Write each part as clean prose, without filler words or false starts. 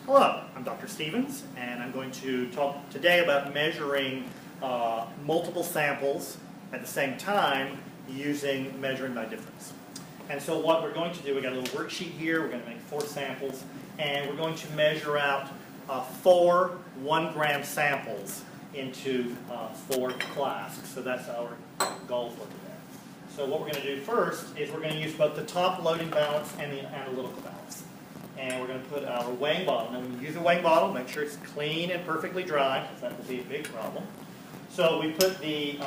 Hello, I'm Dr. Stevens, and I'm going to talk today about measuring multiple samples at the same time using measuring by difference. And so what we're going to do, we got a little worksheet here, we're going to make 4 samples, and we're going to measure out 4 1-gram samples into 4 flasks. So that's our goal for today. So what we're going to do first is we're going to use both the top loading balance and the analytical balance. And we're going to put our weighing bottle. Now when you use a weighing bottle, make sure it's clean and perfectly dry, because that will be a big problem. So we put the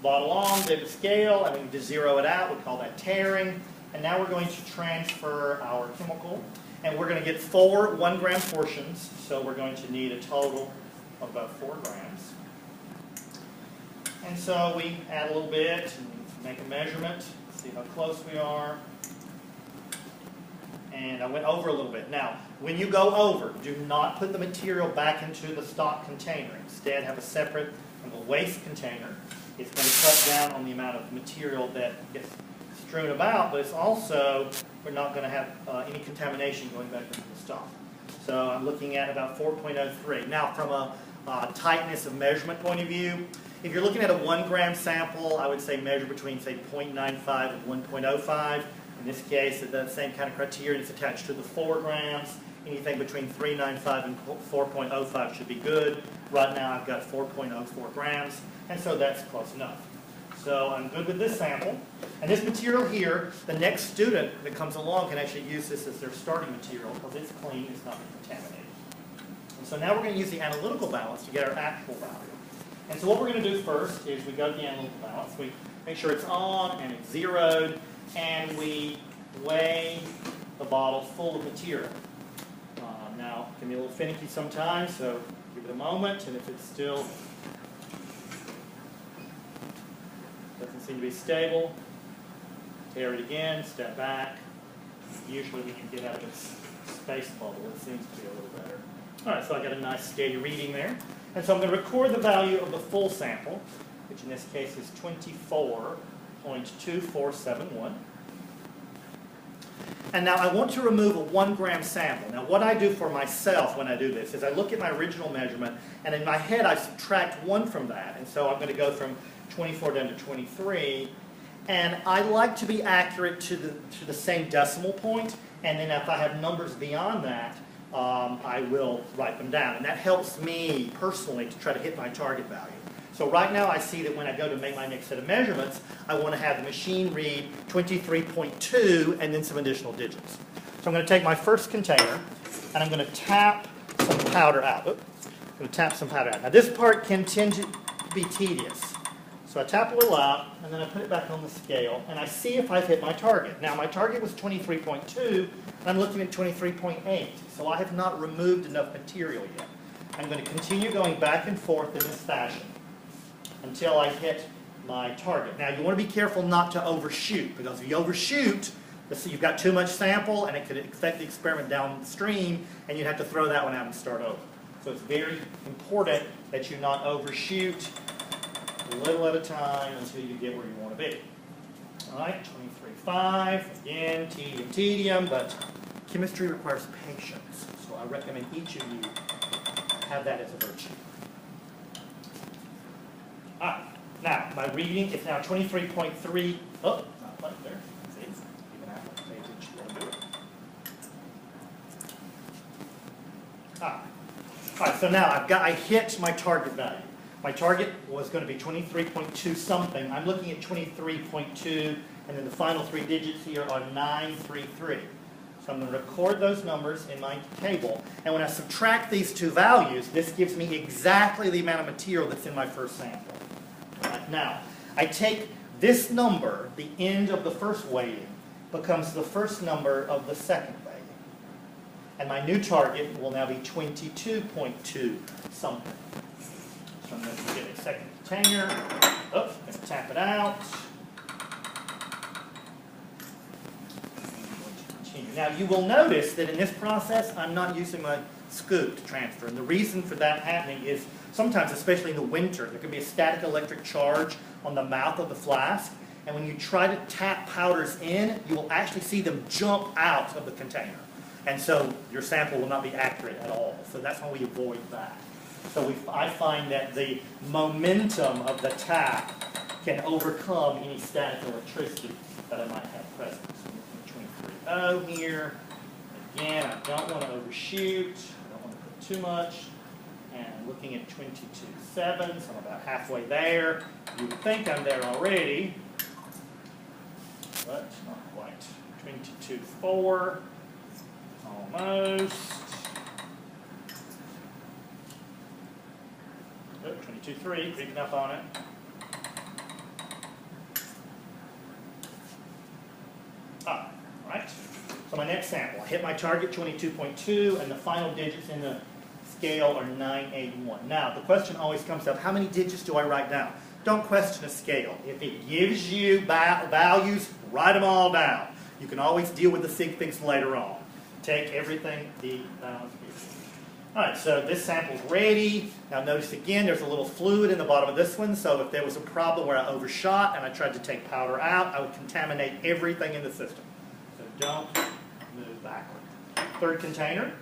bottle on, did the scale, and we need to zero it out. We call that tairing. And now we're going to transfer our chemical. And we're going to get 4 1-gram portions. So we're going to need a total of about 4 grams. And so we add a little bit and make a measurement, see how close we are. And I went over a little bit. Now, when you go over, do not put the material back into the stock container. Instead, have a separate waste container. It's going to cut down on the amount of material that gets strewn about, but it's also, we're not going to have any contamination going back into the stock. So I'm looking at about 4.03. Now, from a tightness of measurement point of view, if you're looking at a 1-gram sample, I would say measure between, say, 0.95 and 1.05. In this case, the same kind of criteria is attached to the 4 grams. Anything between 3.95 and 4.05 should be good. Right now, I've got 4.04 grams, and so that's close enough. So I'm good with this sample. And this material here, the next student that comes along can actually use this as their starting material because it's clean, it's not contaminated. And so now we're going to use the analytical balance to get our actual value. And so what we're going to do first is we go to the analytical balance. We make sure it's on and it's zeroed, and we weigh the bottle full of material. Now, it can be a little finicky sometimes, so give it a moment, and if it still doesn't seem to be stable, tear it again, step back. Usually we can get out of this space bubble. It seems to be a little better. All right, so I got a nice steady reading there. And so I'm going to record the value of the full sample, which in this case is 24.2471. And now I want to remove a 1-gram sample. Now what I do for myself when I do this is I look at my original measurement, and in my head I subtract 1 from that. And so I'm going to go from 24 down to 23. And I like to be accurate to the same decimal point, and then if I have numbers beyond that, I will write them down. And that helps me personally to try to hit my target value. So right now I see that when I go to make my next set of measurements, I want to have the machine read 23.2 and then some additional digits. So I'm going to take my first container and I'm going to tap some powder out. I'm going to tap some powder out. Now this part can tend to be tedious. So I tap a little out and then I put it back on the scale and I see if I've hit my target. Now my target was 23.2 and I'm looking at 23.8. So I have not removed enough material yet. I'm going to continue going back and forth in this fashion until I hit my target. Now you want to be careful not to overshoot, because if you overshoot, you've got too much sample and it could affect the experiment downstream and you'd have to throw that one out and start over. So it's very important that you not overshoot, a little at a time until you get where you want to be. All right, 23.5, again, tedium, but chemistry requires patience, so I recommend each of you have that as a virtue. All right, now my reading is now 23.3. Oh, not quite there. See, even after the page, it should do it. All right, so now I hit my target value. My target was going to be 23.2 something. I'm looking at 23.2, and then the final 3 digits here are 933. So I'm going to record those numbers in my table, and when I subtract these 2 values, this gives me exactly the amount of material that's in my first sample. Right, now, I take this number, the end of the first weighing, becomes the first number of the second weighing. And my new target will now be 22.2 something. So I'm going to get a second container. Oops, I'm going to tap it out. Now you will notice that in this process I'm not using my scoop to transfer, and the reason for that happening is sometimes, especially in the winter, there can be a static electric charge on the mouth of the flask, and when you try to tap powders in, you will actually see them jump out of the container. And so your sample will not be accurate at all. So that's why we avoid that. So I find that the momentum of the tap can overcome any static electricity that I might have present. So 23.0 here. Again, I don't want to overshoot. I don't want to put too much. And I'm looking at 22.7, so I'm about halfway there. You would think I'm there already, but not quite. 22.4, almost. Oh, 22.3, creeping up on it. Ah, right. So my next sample, I hit my target 22.2, and the final digits in the scale are 981. Now, the question always comes up, how many digits do I write down? Don't question a scale. If it gives you values, write them all down. You can always deal with the sig figs later on. Take everything the balance here. All right, so this sample's ready. Now notice again, there's a little fluid in the bottom of this one, so if there was a problem where I overshot and I tried to take powder out, I would contaminate everything in the system. So don't move backward. Third container,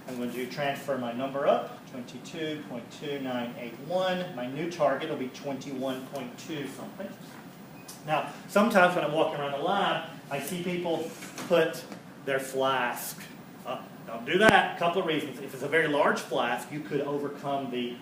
I'm going to transfer my number up, 22.2981. My new target will be 21.2 something. Now, sometimes when I'm walking around the lab, I see people put their flask. Don't do that. A couple of reasons. If it's a very large flask, you could overcome the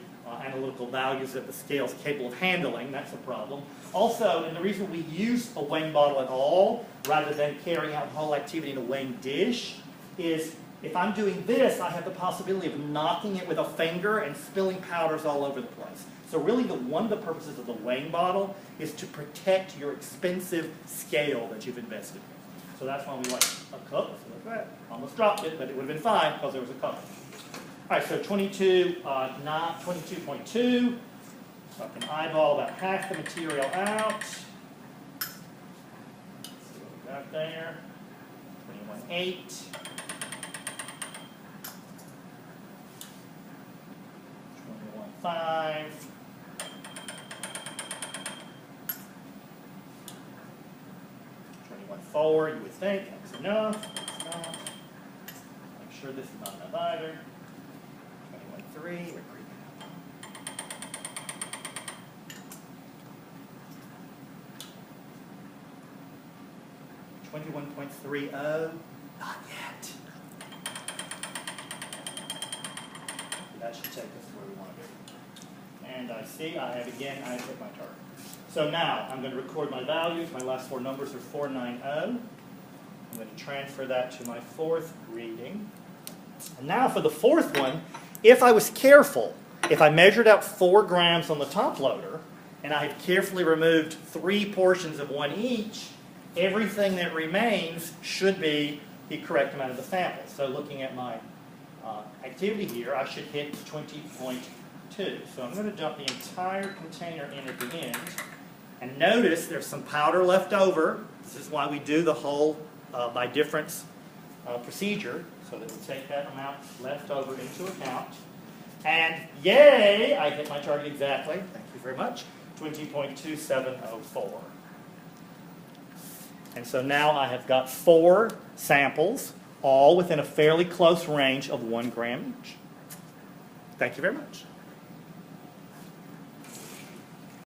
analytical values that the scale is capable of handling. That's a problem. Also, and the reason we use a weighing bottle at all, rather than carrying out the whole activity in a weighing dish, is if I'm doing this, I have the possibility of knocking it with a finger and spilling powders all over the place. So really, one of the purposes of the weighing bottle is to protect your expensive scale that you've invested in. So that's why we like a cup. So look at that. Almost dropped it, but it would have been fine because there was a cup. All right, so 22.2. So I can eyeball about half the material out. Let's see what we got there. 21.8. 21.5. 21.4, you would think that's enough. It's not. Make sure this is not enough either. 21.3, we're creeping up. 21.30, not yet. That should take us to where we want to be. And I see I have hit my target. So now I'm going to record my values. My last four numbers are 490. I'm going to transfer that to my fourth reading. And now for the fourth one, if I was careful, if I measured out 4 grams on the top loader, and I had carefully removed 3 portions of one each, everything that remains should be the correct amount of the sample. So looking at my activity here, I should hit 20.2. So I'm going to dump the entire container in at the end. And notice there's some powder left over. This is why we do the whole by difference procedure, so that we take that amount left over into account. And yay, I hit my target exactly. Thank you very much. 20.2704. And so now I have got 4 samples, all within a fairly close range of 1 gram each. Thank you very much.